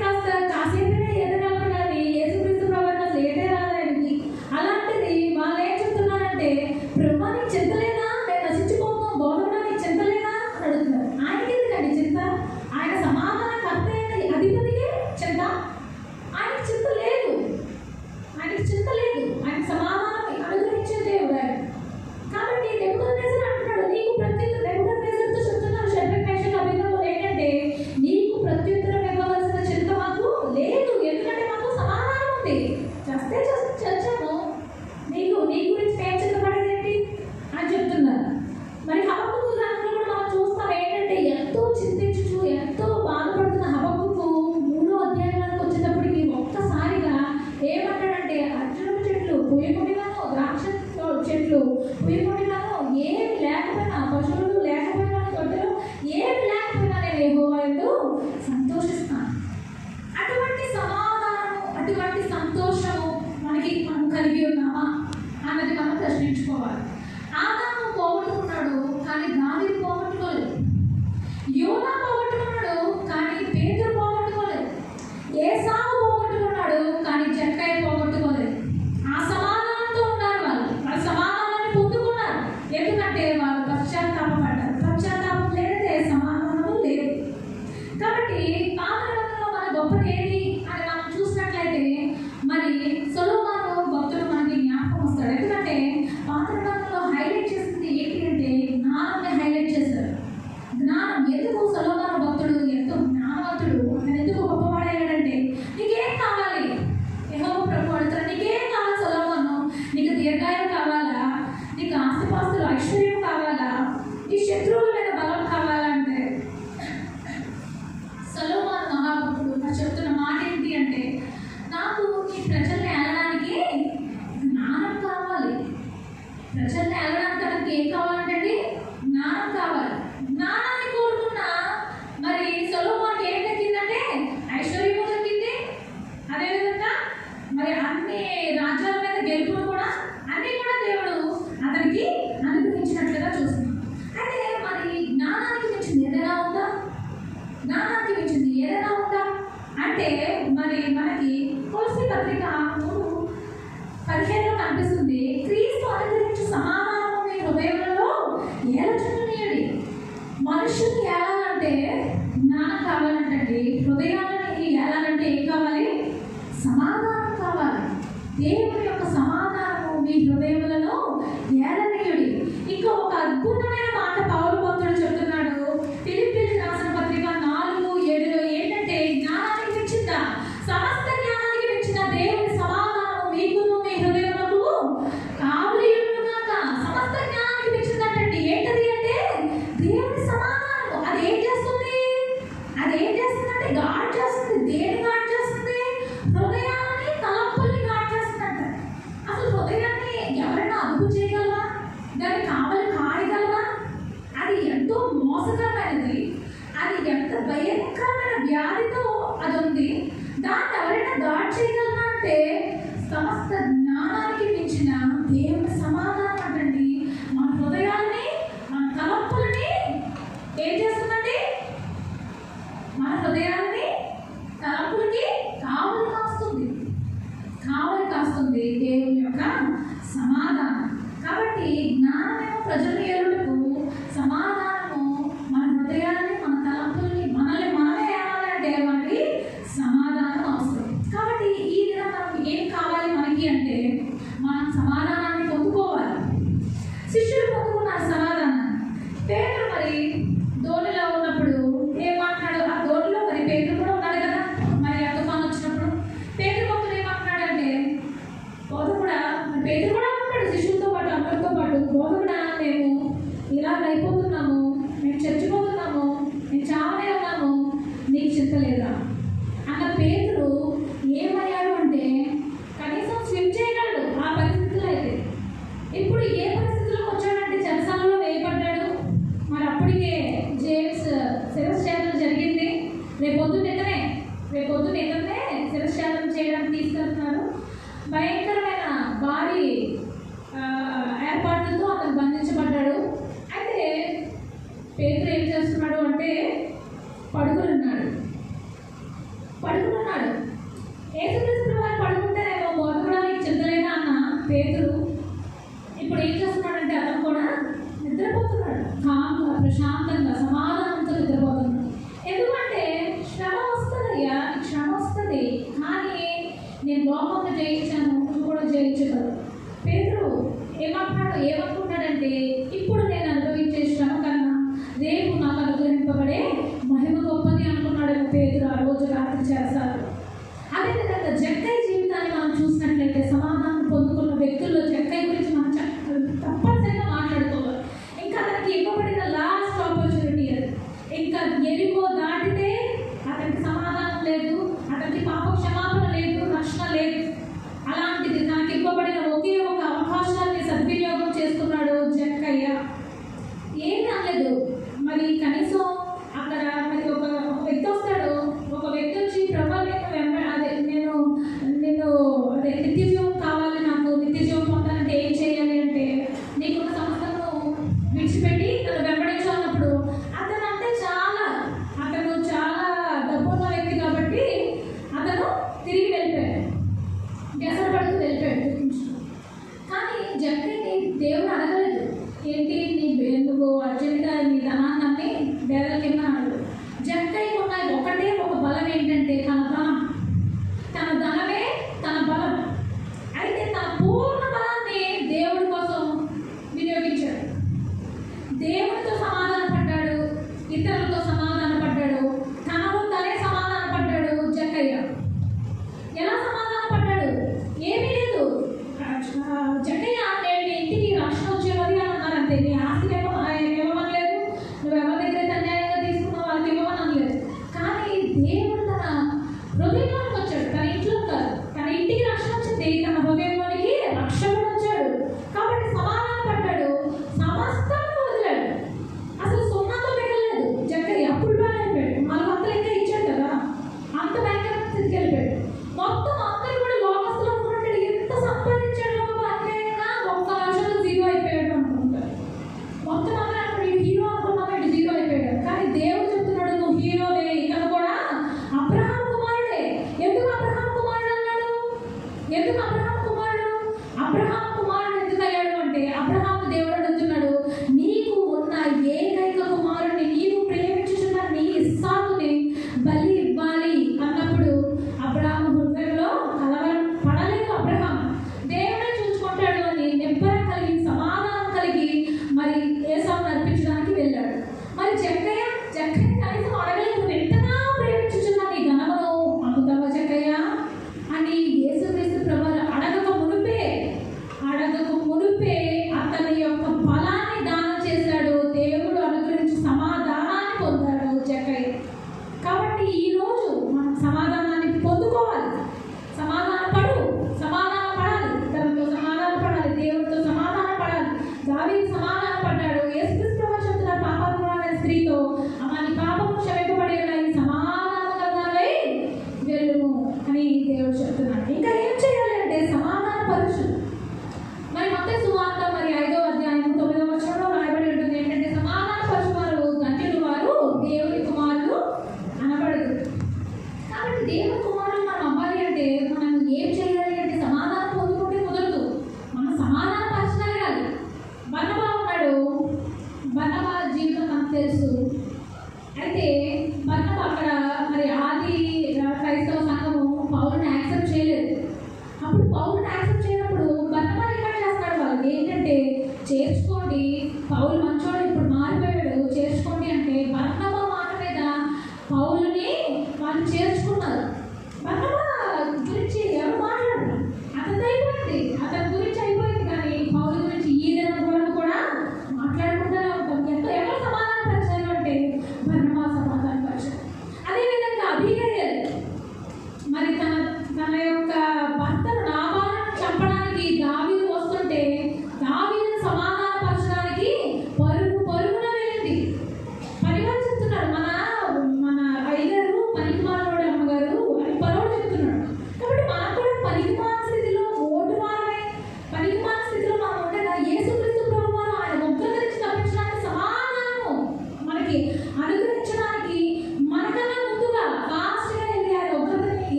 కాసేపైనా ఎదగలరు కానీ యేసుక్రీస్తు ప్రభువు అసలు ఏటే రాదానికి. అలాంటిది వాళ్ళు ఏం చెప్తున్నారంటే, ప్రభు నీకు చింత లేదా, నేను నశించిపోతాం, బోధకుడా నీకు చింత లేదా అని అడుగుతున్నారు. ఆయనకి ఎందుకండి చింత? ఆయన సమాధాన కర్త అయిన అధిపతికే చింత? ఆయనకి చింత లేదు, ఆయనకి చింత లేదు, ఆయన సమాధానాన్ని అనుగ్రహించే దేవుడు ఆయన. కాబట్టి నెబుకద్నెజర్ అంటున్నాడు, నీకు ప్రత్యుత్తరం, నెబుకద్నెజర్తో చెప్తున్నారు షడ్రక్ మేషక్ అబేద్నెగోలు ఏంటంటే, నీకు ప్రత్యుత్తరం ఇవ్వవలసిన చింత మాకు లేదు, ఎందుకంటే మాకు సమాధానం ఉంది, చేస్తే చచ్చాము, నీ గురించి మేము చింతపడేది ఏంటి అని చెప్తున్నారు. మరి హబక్కూకు గ్రంథంలో కూడా మనం చూస్తాం ఏంటంటే, ఎంతో చింతించు ఎంతో బాధపడుతున్న హబక్కూకు 3వ అధ్యాయానికి వచ్చేటప్పటికి ఒక్కసారిగా ఏమంటాడంటే, అర్జునుడి చెట్లు పుయ్యకుండిగాను, ద్రాక్ష చెట్లు పుయ్యకుండిగాను, ఏమి లేకపోయినా, పశువులు లేకపోయినా, తొట్టెలు ఏమి లేకపోయినా నేను యెహోవా యందు సంతోషిస్తాను. అటువంటి సమాధానము, అటువంటి సంతోషము మనం కలిగి ఉన్నామా అన్నది మనం ప్రశ్నించుకోవాలి. ఆదాము పోగొట్టుకున్నాడు కానీ దావీదు పోగొట్టుకోలేదు, యోనా పోగొట్టుకున్నాడు కానీ పేతురు పోగొట్టుకోలేదు, ఏసావు పోగొట్టుకున్నాడు కానీ జక్కయ్య పోగొట్టుకోలేదు. ఆ సమాధానంతో ఉన్నారు, వాళ్ళు సమాధానాన్ని పొందుకున్నారు, ఎందుకంటే వాళ్ళు పశ్చాత్తాపడ్డారు. పశ్చాత్తాపం లేదే సమాధానము లేదు. కాబట్టి పాత నిబంధనలో మన గొప్పది ఏది అని మనం చూసినట్లయితే, మరి సొలొమోను భక్తుడు మనకి జ్ఞాపకం వస్తాడు. ఎందుకంటే పాత నిబంధనలో హైలైట్ చేసింది ఏంటి అంటే, జ్ఞానాన్ని హైలైట్ చేశారు. జ్ఞానం ఎందుకు సొలొమోను భక్తుడు ఎంతో జ్ఞానవంతుడు, అతను ఎందుకు గొప్పవాడయ్యాడంటే, నీకేం కావాలి యెహోవా ప్రభువు అడుగుతాడు, నీకేం కావాలి సొలొమోను, నీకు దీర్ఘాయువు కావాలా, నీకు ఆస్తిపాస్తులు ఐశ్వర్యం కావాలా, నీ శత్రువుల మీద బలం కావాలంటే, సొలొమోను మహాభక్తుడు చెప్తున్న మాట ఏంటి అంటే, నాకు ఈ ప్రజల్ని ఏలడానికి జ్ఞానం కావాలి. ప్రజల్ని ఏలడానికి తనకి ఏం కావాలంటే జ్ఞానం కావాలి. జ్ఞానాన్ని కోరుకున్న మరి సొలొమోనుకి ఏం దక్కిందంటే ఐశ్వర్యము దక్కింది. అదేవిధంగా మరి అన్ని రాజ్యాల మీద గెలుపును కూడా అన్నీ కూడా దేవుడు అతనికి అనుగ్రహించినట్లుగా చూస్తున్నాం. అయితే మరి జ్ఞానానికి మించింది ఏదైనా ఉందా? జ్ఞానానికి మించింది ఏదైనా ఉందా అంటే, మరి మనకి కొలస్సీ పత్రిక 3:15 కనిపిస్తుంది, క్రీస్తు అనుగ్రహించు సమాధానము మీ హృదయంలో ఏలచున్నది. మనుషుల్ని ఏలాలంటే జ్ఞానం కావాలంటండి, హృదయాలని ఏలాలంటే ఏం కావాలి? సమాధానం కావాలి. దేవుని యొక్క సమాధానము మీ హృదయములలో ఏలనీయుడి. ఇంకా ఒక అద్భుతమైన మాట పౌలు భక్తుడు చెప్తున్నాడు ఫిలిప్పీయులకు రాసిన పత్రిక 4:7 ఏంటంటే, జ్ఞానానికి మించిందా? సమస్త జ్ఞానానికి అంటే సమస్త జ్ఞానానికి మించిన దేవుని సమాధానం అంటండి మన హృదయాన్ని, మన తలంపులని ఏం చేస్తుందండి? మన హృదయాన్ని, తలంపులకి కావలి కాస్తుంది దేవుని యొక్క సమాధానం. కాబట్టి జ్ఞానమేమో ప్రజల ఏలుటకు, సమాధానము మన హృదయాన్ని, మన తలంపుల్ని, మనమే ఏమాలంటే మనకి సమాధానం అవసరం. కాబట్టి ఈ దినం మనం ఏం కావాలి మనకి అంటే మనం సమాధానాన్ని పొందుకోవాలి. శిష్యులు పొందుకున్నారు సమాధానాన్ని. పేతురు మరి ధోనిలో ఉన్నప్పుడు ఏమంటున్నాడు? ఆ ధోనిలో మరి పేతురు కూడా ఉన్నాడు కదా. మరి ఆ తుఫాను వచ్చినప్పుడు పేతురు భక్తులు ఏమంటున్నాడంటే, బోధకుడా, పేతురు కూడా ఉన్నాడు శిష్యులతో పాటు, అందరితో పాటు, బోధకుడా మేము ఇలా అయిపోతున్నాము, మేము చచ్చిపోతున్నాము, మేము చావనే ఉన్నాము, నీకు చింత లేదా అన్న పేతురు ఏమయ్యాడు అంటే కనీసం స్విమ్ చేయగలడు ఆ పరిస్థితుల్లో. అయితే ఇప్పుడు ఏ పరిస్థితుల్లోకి వచ్చాడంటే చెరసాలలో వేయబడ్డాడు. మరి అప్పటికే జేమ్స్ శిరశ్చేదన జరిగింది. రేపొద్దునే శిరశ్చేదన చేయడానికి తీసుకెళ్తున్నారు. భయంకరమైన భారీ ఏర్పాట్లతో అతను బంధించబడ్డాడు. అయితే పేతురు ఏం చేస్తున్నాడు అంటే పడుకున్నాడు. యేసుక్రీస్తు వారు పడుకుంటేనేమో బోధకుడానికి చింతలేదా అన్న పేతురు ఇప్పుడు ఏం చేస్తున్నాడంటే అతను కూడా నిద్రపోతున్నాడు. కామ్గా, ప్రశాంతంగా, సమాధానంతో నిద్రపోతున్నాడు. ఎందుకంటే శ్రమ వస్తుందయ్యా, శ్రమ వస్తుంది, కానీ నేను లోకంలో జయించాను, నువ్వు కూడా జయించగలవు. పేతురు ఏమనుకుంటాడంటే ఇప్పుడు నేను అనుభవించే శ్రమ కన్నా రేపు నాకు అనుగ్రహింపబడే మహిమ గొప్పది అనుకున్నాడు పేతురు ఆ రోజు రాత్రి చేస్తారు. అదేవిధంగా జక్కయ్య జీవితాన్ని మనం చూసినట్లయితే సమాధానం పొందుకున్న వ్యక్తుల్లో జక్కయ్య గురించి మనం తప్పనిసరిగా మాట్లాడుకోవాలి. ఇంకా అతనికి ఇవ్వబడిన లాస్ట్ ఆపర్చునిటీ అది. ఇంకా ఎరికో దాటితే అతనికి సమాధానం లేదు, అతనికి పాప క్షమాపణ లేదు, రక్షణ లేదు. అలాంటిది నాకు ఇవ్వబడిన ఒకే ఒక అవకాశాన్ని సద్వినియోగం చేసుకున్నాడు జక్కయ్య. ఏం అనలేదు. మరి కనీసం అక్కడ మరి ఒక వ్యక్తి వస్తాడు. ఒక వ్యక్తి వచ్చి ప్రభు నేను నిత్య జీవం కావాలి, నాకు నిత్య జీవం పొందాలంటే ఏం చేయాలి అంటే నీకున్న సంస్థను విడిచిపెట్టి నన్ను వెంబడించు అన్నప్పుడు అతను చాలా డబ్బున్న వ్యక్తి కాబట్టి అతను తిరిగి వెళ్ళిపోయాడు, వ్యసనపడుతూ వెళ్ళిపోయాడు. కానీ జక్కయ్యని దేవుడు అడగలేదు, ఏంటి నువ్వు అర్జెంట్గా నీ ధనాన్ని బేదల కింద అడగదు. జక్కయ్యకు ఉన్న ఒకటే ఒక బలం ఏంటంటే తన ధనమే తన బలం. అయితే తన పూర్ణ బలాన్ని దేవుడి కోసం వినియోగించాడు. దేవుడితో సమాధాన పడ్డాడు, ఇతరులతో సమాధాన పడ్డాడు, తనకు తనే సమాధాన పడ్డాడు జక్కయ్య. ఎలా సమాధాన పడ్డాడు? ఏమీ లేదు. జక్కయ్య నేను ఇంటికి రక్షణ వచ్చేవారి అని అన్నారు అంతే. నీ ఆస్తి ఇవ్వమనలేదు, నువ్వు ఎవరి దగ్గర అన్యాయంగా తీసుకున్న వాళ్ళకి ఇవ్వమని అనలేదు. కానీ దేవుడు తన హృదయంలోకి వచ్చాడు, తన ఇంట్లో కాదు, తన ఇంటికి రక్షణ వచ్చింది, తన హృదయంలోనికి రక్షకుడు వచ్చాడు. కాబట్టి సమాధాన పడ్డాడు, సమస్తాన్ని వదిలాడు. అసలు సున్నాతో మిగలలేదు జక్కయ్య. అప్పుడు బాగా అయిపోయాడు, 400 ఇంకా ఇచ్చాడు కదా, అంత భయంకరమైన స్థితికి వెళ్ళిపోయాడు. మొత్తం అందరూ కూడా లోకస్తులు అనుకుంటాడు, ఎంత సంపాదించాడు అన్యాయంగా, ఒక్క నిమిషంలో జీరో అయిపోయాడు అనుకుంటారు. మొత్తం అందరూ అనుకుంటాడు హీరో అనుకున్నాము, ఇటు జీరో అయిపోయాడు. కానీ దేవుడు చెప్తున్నాడు నువ్వు హీరోవే, ఇక్కడ కూడా అబ్రహాం కుమారుడే. ఎందుకు అబ్రహాం కుమారుడు అన్నాడు? అబ్రహాం కుమారుడు ఎందుకు అయ్యాడు అంటే అబ్రహాం దేవుడు అడుగుతున్నాడు, నీకు ఉన్న ఏకైక కుమారుడిని, నీవు ప్రేమించుతున్న నీ ఇస్సాకుని బలి ఇవ్వాలి అన్నప్పుడు అబ్రహాం హృదయంలో కలవరం పడలేదు. అబ్రహాం దేవుడే చూసుకుంటాడు అని నిబ్బరం కలిగి, సమాధానం కలిగి మరి ఏసావును అర్పించడానికి వెళ్ళాడు. మరి జక్కయ్య కనీసం అడగలేదు, ఎంతగా ప్రేమించుచున్న నీ ఘనమును అమ్ముతావా జక్కయ్య అని యేసుక్రీస్తు ప్రభువును అడగక మునుపే అతని యొక్క బలాన్ని దానం చేశాడు. దేవుడు అనుగ్రహించి సమాధానాన్ని పొందాడు జక్కయ్య. కాబట్టి ఈరోజు మనం సమాధానాన్ని పొందుకోవాలి. సమాధాన పడాలి, తనతో సమాధాన పడాలి, దేవుడితో సమాధాన పడాలి. దావీదు సమాధాన పడ్డాడు. యేసుక్రీస్తు ప్రభువు చెప్తున్నారు పాపాత్మురాలైన స్త్రీతో, నీ పాపము క్షమింపబడి ఉన్నాయి, సమాధానకరంగా వెళ్ళుము అని దేవుడు చెప్తున్నాడు. ఇంకా ఏం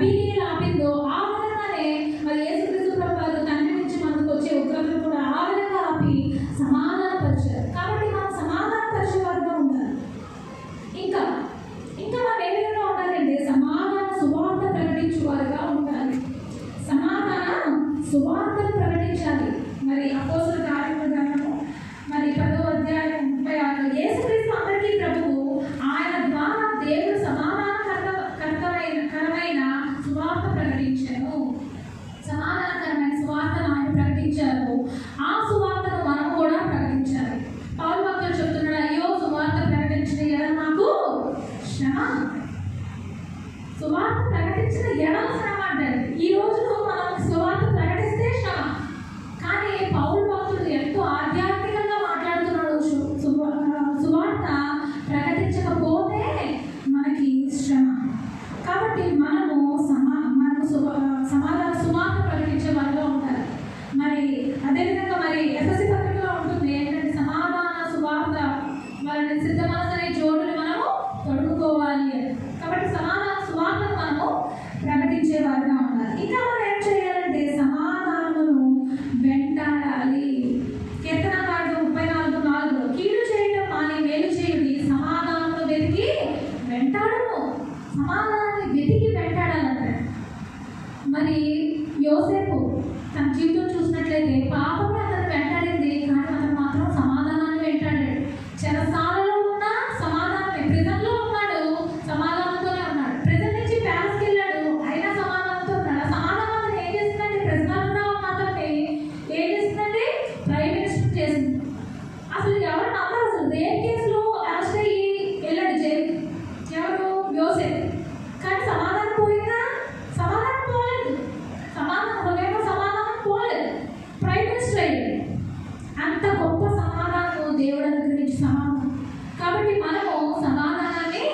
అబీగైల్ ఆపిందో ఆ విధంగానే మరి యేసుక్రీస్తు ప్రభువారు తండ్రి నుంచి మనకు వచ్చే ఉగ్రతను కూడా ఆ విధంగా ఆపి సమాధానపరిచారు. కాబట్టి మనం సమాధానపరిచే వారుగా ఉండాలి. ఇంకా మనం ఏ విధంగా ఉండాలంటే సమాధాన సువార్త ప్రకటించేవారుగా ఉండాలి. సమాధాన సువార్తను ప్రకటించాలి. మరి అపోస్తలుల కార్యముల గ్రంథము మరి 10వ అధ్యాయం 36 యేసుక్రీస్తు అందరికీ ప్రభువు, ఆయన ద్వారా దేవుడు సమాధానకరమైన సువార్త ప్రకటించారు. సమాధానకరమైన సువార్తను ఆయన ప్రకటించారు. ఆ సువార్తను మనం కూడా ప్రకటించాలి. పౌలు భక్తుడు చెప్తున్నాడు, అయ్యో సువార్త ప్రకటించిన ఎడల నాకు శ్రమ. సువార్త ప్రకటించిన ఎడల శ్రమ అంటారు. ఈ రోజులో మనం సువార్త ప్రకటిస్తే శ్రమ. కానీ పౌలు భక్తుడు ఎంతో ఆధ్యాత్మికంగా మాట్లాడుతున్నాడు. సువార్త ప్రకటించకపోతే మనకి శ్రమ. కాబట్టి మనము సమాధాన సువార్త ప్రకటించే వారిగా ఉండాలి. మరి అదేవిధంగా మరి ఎఫెసీ పత్రికలో ఉంటుంది ఏంటంటే సమాధాన సువార్త వాళ్ళని సిద్ధ మనసనే జోడుని మనము తొడుగుకోవాలి అని. కాబట్టి సమాధాన సువార్తను మనము ప్రకటించే వారిగా ఉండాలి. ఇంకా మనం ఏం చేయాలంటే సమాధానమును వెంటాడాలి. కీర్తనకారుడు 34:4 కీడు చేయటం మాని మేలు చేయుడి, సమాధానమును వెతికి వెంటాడము. సమాధానాన్ని వెతికి వెంటాడాలంట. మరి యోసేపు తన జీవితం చూసినట్లయితే పాపమే అతను వెంటాడింది, కానీ అతను మాత్రం సమాధానాన్ని వెంటాడాడు. చెరసాలలో ఉన్న సమాధానమే, ప్రిజన్లో ఉన్నాడు సమాధానంతోనే ఉన్నాడు. ప్రిజన్ నుంచి ప్యాలెస్కి వెళ్ళాడు, అయినా సమాధానంతో ఉన్నాడు. సమాధానం అతను ఏం చేసిందంటే ప్రిజనర్గా ఉన్న అతన్ని ఏం చేసిందంటే ప్రైమ్ మినిస్టర్ చేసింది. అసలు ఎవరు నమ్మరు. అసలు రేప్ కేసులో అరెస్ట్ అయ్యి వెళ్ళాడు జైలు. ఎవరు? యోసేపు. కానీ సమాధానం పోయిందా? సమాధానం పోలేదు. సమాధానం పోలేదు. ప్రైమ్ మినిస్టర్ అయ్యాడు. అంత గొప్ప సమాధానం దేవుడు అనుగ్రహించి సమాధానం. కాబట్టి మనము సమాధానాన్ని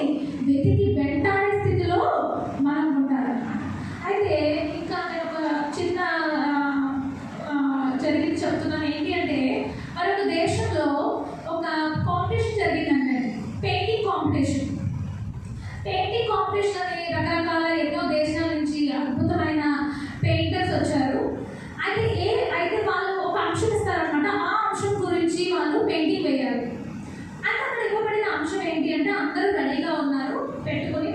వెతికి వెంటాడే స్థితిలో మనం ఉండాలన్నమాట. అయితే ఇంకా నేను ఒక చిన్న జరిగింది చెప్తున్నాను. ఏంటి అంటే మరొక దేశంలో ఒక కాంపిటీషన్ జరిగిందంటే పెయింటింగ్ కాంపిటీషన్. పెయింటింగ్ కాంపిటీషన్ అని రకరకాల ఎన్నో దేశాల నుంచి అద్భుతమైన పెయింటర్స్ వచ్చారు. అయితే వాళ్ళు ఒక అంశం ఇస్తారనమాట. ఆ అంశం గురించి వాళ్ళు పెయింటింగ్ వేయాలి. అయితే అక్కడ ఇవ్వబడిన అంశం ఏంటి అంటే అందరూ రెడీగా ఉన్నారు, పెట్టుకుని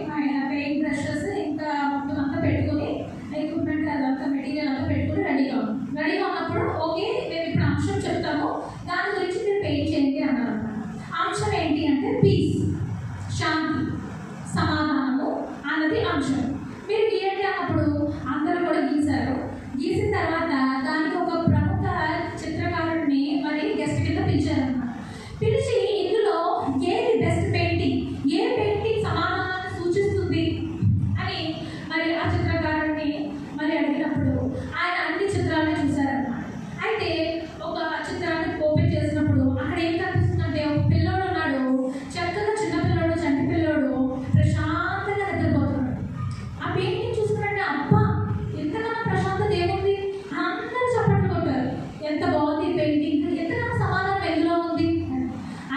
పెయింట్ బ్రషెస్ ఇంకా మొత్తం అంతా పెట్టుకుని ఎక్విప్మెంట్ అదంతా మెటీరియల్ అంతా పెట్టుకుని రెడీగా ఉన్నప్పుడు ఓకే మేము ఇప్పుడు అంశం చెప్తాము, దాని గురించి మీరు పెయింట్ చేయండి అన్నారు అనమాట. అంశం ఏంటి అంటే పీస్, శాంతి, సమాధానము అన్నది అంశం. మీరు గీయండి అన్నప్పుడు అందరూ కూడా గీశారు. గీసిన తర్వాత దానికి ఒక ప్రముఖ చిత్రకారుడిని మరి గెస్ట్ కింద పిలిచారన్నమాట. పిలిచి ఇందులో ఏది బెస్ట్ పెయింటింగ్, ఏ పెయింటింగ్ సమాధానాన్ని సూచిస్తుంది అని మరి ఆ చిత్రకారుడిని మరి అడిగినప్పుడు ఆయన అన్ని చిత్రాలను చూశారన్నమాట. అయితే ఒక చిత్రాన్ని ఓపెన్ చేసినప్పుడు అక్కడ ఏం కనిపిస్తుందంటే ఒక పిల్లోడు ఉన్నాడు, చక్కగా చిన్నపిల్లోడు, చంటి పిల్లోడు ప్రశాంతంగా నిద్రపోతున్నాడు. ఆ పెయింటింగ్ చూసుకున్నట్టే అబ్బా ఎంతకన్నా ప్రశాంతత ఏముంది, అందరూ చప్పట్లు కొట్టారు. ఎంత బాగుంది పెయింటింగ్, ఎంతకన్నా సమాధానం ఎందులో ఉంది.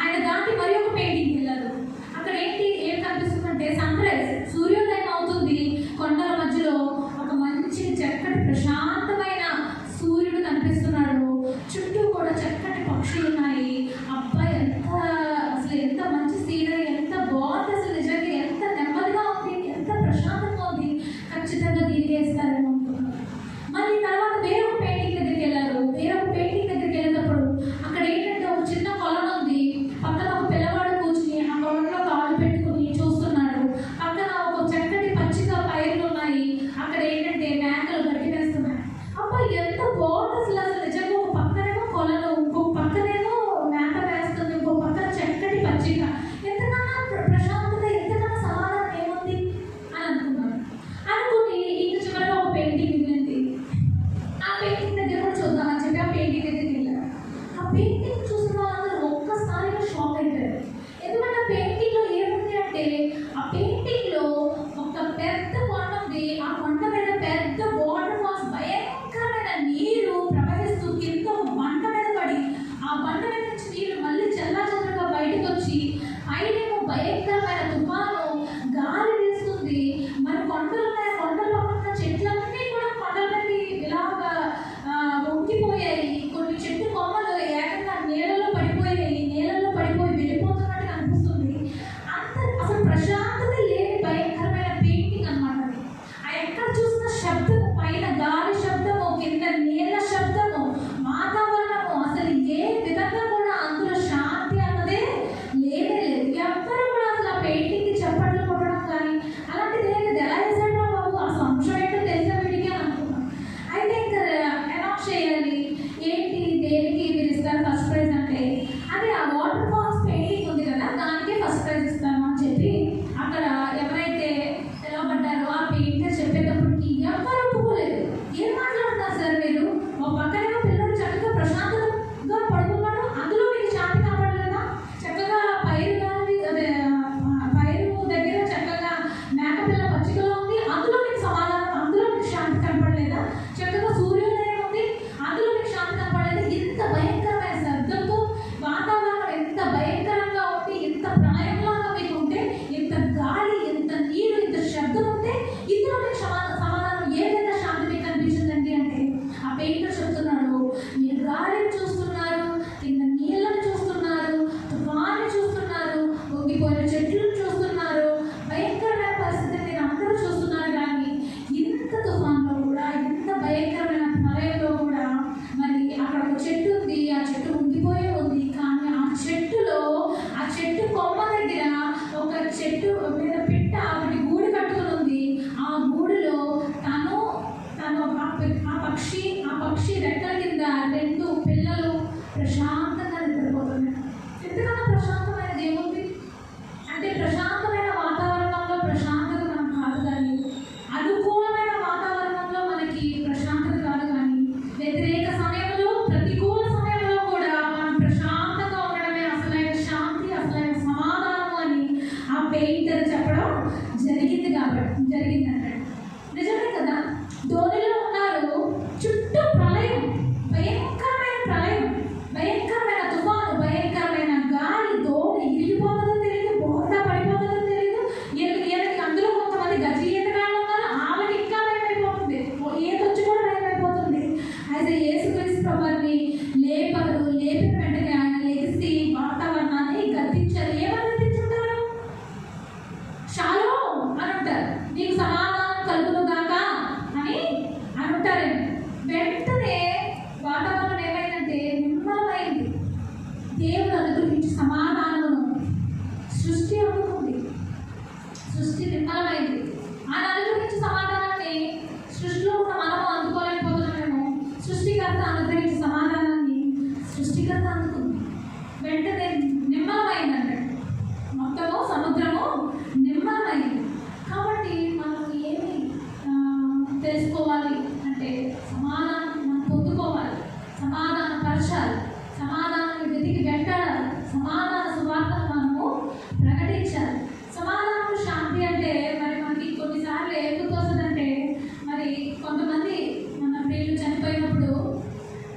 ఆయన దాటి మరి ఒక పెయింటింగ్ వెళ్ళారు. అక్కడ ఏం కనిపిస్తుందంటే సన్ రైజ్, సూర్యోదయం అవుతుంది. కొండల మధ్యలో ఒక మంచి చక్కటి ప్రశాంతమైన సూర్యుడు కనిపిస్తున్నాడు. పెయింటర్ చెప్పేటప్పటికి ఎవరు ఒప్పుకోలేదు. ఏం మాట్లాడుతున్నారు సార్ మీరు? ఒక పక్కనేమో పిల్లలు చక్కగా ప్రశాంతంగా పడుకున్నాడు, అందులో మీకు శాంతి కనపడలేదా? చక్కగా పైరు గాలి అదే పైరు దగ్గర చక్కగా మేకపిల్ల పచ్చికలో ఉంది, అందులో మీకు సమాధానం, అందులో మీకు శాంతి కనపడలేదా? చక్కగా సూర్యోదయం ఉంది, అందులో మీకు శాంతి కనపడలేదు. ఇంత భయంకరమైన శబ్దంతో వాతావరణం ఎంత భయంకరంగా ఉంటే, ఇంత ప్రళయంలాగా మీకు ఉంటే, ఇంత గాలి, ఇంత నీరు, ఇంత శబ్దం ఉంటే ఇందులో మీకు సమాధానం ఏ విధంగా శాంతి మీకు కనిపించిందండి అంటే, ఆ పెయింటర్ చెప్తున్నాడు, మీరు గాలిని చూస్తున్నారు, కింద నీళ్ళని చూస్తున్నారు, తుఫాన్ని చూస్తున్నారు, ఊగిపోయిన చెట్లను చూస్తున్నారు, భయంకరమైన పరిస్థితిని మీరు అందరూ చూస్తున్నారు. కానీ ఇంత తుఫాన్లో కూడా, ఇంత భయంకరమైన ప్రళయంలో కూడా మరి అక్కడ ఒక చెట్టు ఉంది, ఆ చెట్టు ఉండిపోయే ఉంది. కానీ ఆ చెట్టులో, ఆ చెట్టు కొమ్మ దగ్గర ఒక చెట్టు మీద పిట్ట ఒకటి గూడు కట్టుకుని ఉంది. ఆ గూడులో తను ఆ పక్షి రెక్కల కింద 2 పిల్లలు ప్రశాంతంగా నిద్రపోతున్నాయి. ఎంతకన్నా ప్రశాంతమైనది ఏముంది అంటే, ప్రశాంతమైన వాతావరణంలో ప్రశాంతత మనం కాదు, కానీ అనుకూలమైన వాతావరణంలో మనకి ప్రశాంతత కాదు, కానీ వ్యతిరేక సమయంలో, ప్రతికూల సమయంలో కూడా మనం ప్రశాంతంగా ఉండడమే అసలైన శాంతి, అసలైన సమాధానం అని ఆ పెయింటర్ చెప్పడం జరిగిందంటే నిజమే కదా. ధోనిలో ఉన్నారు, చుట్టూ ప్రళయం, భయంకరమైన ప్రళయం, భయంకరమైన తుఫాను, భయంకరమైన గాలి, ధోని ఇరిగిపోతుందో తెలియదు, బోర్డా పడిపోతుందో తెలియదు. ఈయనకి అందులో కొంతమంది గజి ఈతగాళ్ళు ఉన్నారు, ఆమెకి ఇంకా భయమైపోతుంది, ఈతొచ్చి కూడా భయమైపోతుంది. అయితే యేసుక్రీస్తు ప్రభువుని లేపిన వెంటనే ఆయన లేచి వాతావరణాన్ని గద్దించారు. ఏమని గద్దించుంటారు? షాలోమ్ అని అంటారు, నీకు సమాధానం కలుగునుగాక అని అంటారండి. వెంటనే వాతావరణం ఏమైందంటే నిమ్మలమైంది. దేవుడు అనుగ్రహించి సమాధానమును సృష్టి అందుకుంది, సృష్టి నిమ్మలమైంది. ఆయన అనుగ్రహించి సమాధానాన్ని సృష్టిలో ఉన్న మనము అందుకోలేకపోతున్నామేమో, సృష్టికర్త అనుగ్రహించి సమాధానాన్ని సృష్టికర్త అందుకుంది. వెంటనే నిమ్మలమైందంటే మొత్తము సముద్రము నిమ్మలమైంది. కాబట్టి మనం ఏమి తెలుసుకోవాలి అంటే, సమాధానం మనం పొందుకోవాలి, సమాధానం పరచాలి, సమాధానాన్ని వెతికి వెంటాడాలి, సమాధాన సువార్తను మనము ప్రకటించాలి. సమాధానం శాంతి అంటే మరి మనకి కొన్నిసార్లు ఎందుకు వస్తుందంటే, మరి కొంతమంది మన ప్రియులు చనిపోయినప్పుడు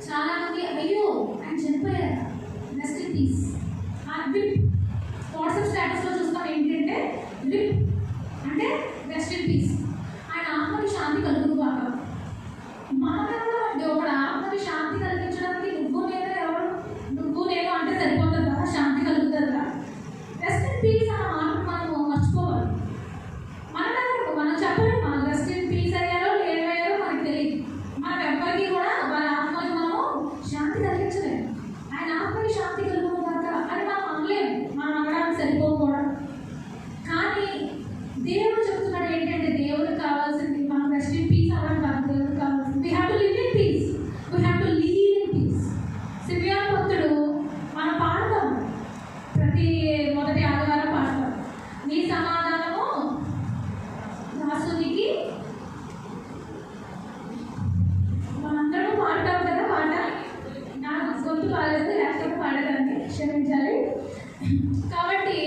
చాలామంది అయ్యో ఆయన చనిపోయారు, రెస్ట్ ఇన్ పీస్, వాట్సాప్ స్టేటస్లో చూస్తాం ఏంటంటే రిప్ అంటే రెస్ట్ ఇన్ పీస్, ఆయన ఆత్మకి శాంతి కలుగుగాక. మనమెవరు అంటే ఒకడు ఆత్మకి శాంతి కలిగించడానికి నువ్వు నేను అంటే సరిపోతుందా? శాంతి కలుగుతుందా? రెస్ట్ ఇన్ పీస్ అన్న మాట మనం మర్చిపోవాలి. మనం చెప్పలేము మనం రెస్ట్ ఇన్ పీస్ అయ్యారో లేవయ్యారో మనకు తెలియదు. మనం ఎవ్వరికి కూడా వాళ్ళ ఆత్మకి మనము శాంతి కలిగించలేము. ఆయన ఆత్మకి శాంతి కలుగుగాక అని మనం అనలేము, మనం అనడానికి సరిపోకూడదు. కానీ దేవుడు చెప్తున్నాడు ఏంటంటే, దేవుడికి కావాల్సింది మనం రెస్ట్ ఇన్ పీస్ అవ్వడం కాదు, దేవుడికి కావాల్సింది we have to live in peace, we have to leave in peace. Simeon భక్తుడు మనం పాడతాం, ప్రతి మొదటి ఆదివారం పాడతాం, నీ సమాధానము దాసునికి. మనందరూ పాడతాం కదా పాట, నాకు గొంతు బాగాలేదు, లేకపోతే పాడేదాన్ని, క్షమించాలి. కాబట్టి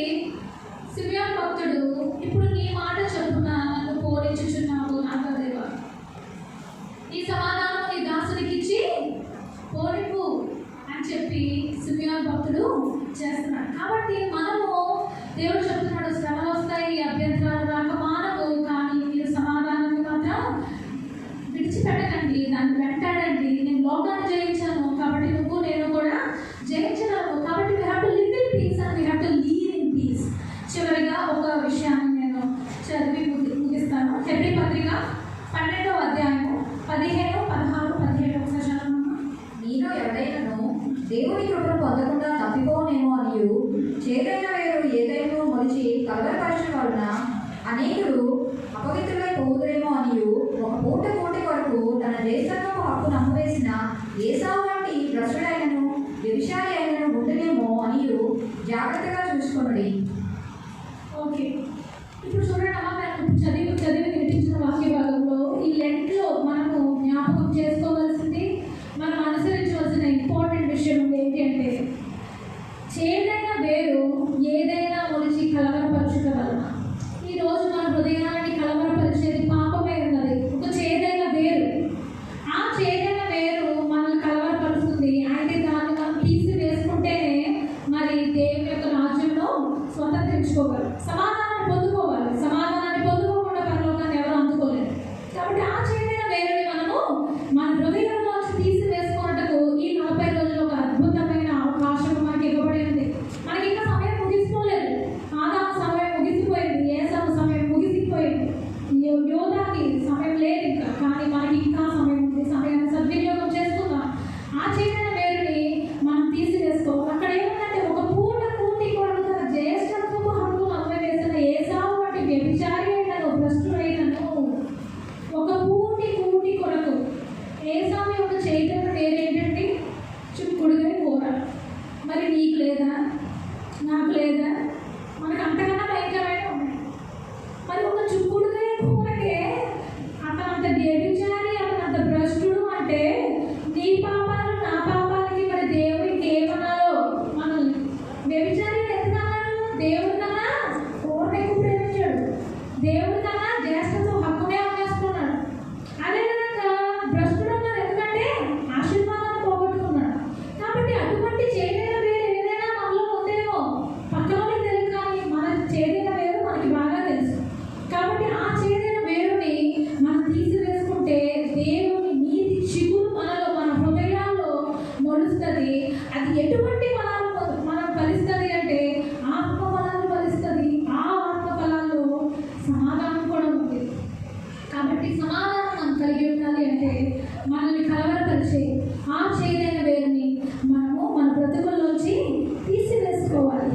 సిమియోను భక్తుడు, ఇప్పుడు నీ మాట చెప్పున నన్ను పోనిచ్చుచున్నావు నాకు దేవా, ఈ సమాధానం నీ దాసునికి ఇచ్చి పోనిపు అని చెప్పి సిమియోను భక్తుడు చేస్తున్నాడు. కాబట్టి మనము దేవుడు చెప్తున్నాడు, శ్రమలు వస్తాయి, అభ్యంతరాలు రాక మానవు, కానీ మీరు సమాధానాన్ని మాత్రం విడిచిపెట్టకండి, దాన్ని వెంటాడండి. నేను లోకాన్ని జయించాను, కాబట్టి నువ్వు నేను కూడా జయించగలము. కాబట్టి we have to live in peace and we have to leave in peace. చివరిగా ఒక విషయాన్ని నేను చదివి ముగిస్తాను. హెబ్రీ పత్రిక 12వ అధ్యాయము 15, 16, 17 ఒకసారి చదవమ్మా. నీలో ఎవడైనాను దేవుని కృపను పొందకుండా తప్పిపోనేమో అనియు, చేదైన వేరు ఏదైనా మొలిచి కలవరపరచడం వలన అనేకులు అపవిత్రులై పోదురేమో అనియు, ఒక పూట కోటి కొరకు తన దేశంలో హక్కు నమ్మవేసిన ఏసావు వంటి భ్రష్టుడైనను వ్యభిచారి అయినను ఉండునేమో అనియు జాగ్రత్తగా చూసుకొనుడి. ఓకే, ఇప్పుడు చూడండి అమ్మా, చదివి వినిపించిన యోధాకి సమయం లేదు ఇంకా, కానీ మనకి ఇంకా సమయం ఉంది. సమయాన్ని సద్వినియోగం చేసుకుందాం. ఆ చైతన్య వేరుని మనం తీసివేసుకోవాలి. అక్కడ ఏముందంటే ఒక పూట కూటి కొరకు తన జ్యేష్ఠత్వపు హక్కును అమ్మివేసిన ఏసావు వంటి వ్యభిచారి అయినను భ్రష్టుడైనను. ఒక కూటి కొరకు ఏసావు యొక్క చైతన్య వేరేంటండి? చుక్కుడుగా కూర. మరి నీకు లేదా, నాకు లేదా? మనకు అంతకన్నా భయంకరమైన ఉన్నాయి. మరి ఒక చుక్కుడుగా కూరకే అతను అంత వ్యభిచారి, అతను అంత భ్రష్టుడు అంటే నీ పాపాలు నా పాపాలకి మరి దేవుడికి ఏమన్నారో మనల్ని వ్యభిచారి ఎంతకన్నాడు? దేవుడి కన్నా కూరని ఎక్కువ ప్రేమించాడు. దేవుడి కన్నా జ్యేష్ఠతో హక్కునే అమ్మేసుకున్నాడు. అదేవిధంగా భ్రష్టుడు అన్నారు ఎందుకంటే ఆశీర్వాదాన్ని పోగొట్టుకున్నాడు. కాబట్టి అటువంటి చేయలేని వేరు ఏదైనా మనలో ఉందేమో పక్కన వాళ్ళకి తెలియదు, కానీ మన చేయలేని వేరు మనకి బాగా తెలుసు. కాబట్టి ఆ చేయలేని వేరుని మనం తీసివేసుకుంటే దేవుని నీతి చిగురు మనలో మన హృదయాల్లో మొలుస్తుంది. అది ఎటువంటి ఫలాలు మనం ఫలిస్తుంది అంటే ఆత్మ ఫలాలు ఫలిస్తుంది. ఆ ఆత్మ ఫలాల్లో సమాధానం కూడా ఉంది. కాబట్టి సమాధానం మనం కలిగి ఉండాలి అంటే మనల్ని కలవరపరిచే ఆ చేయలేని వేరుని మనము మన బ్రతుకుల్లోంచి తీసివేసుకోవాలి.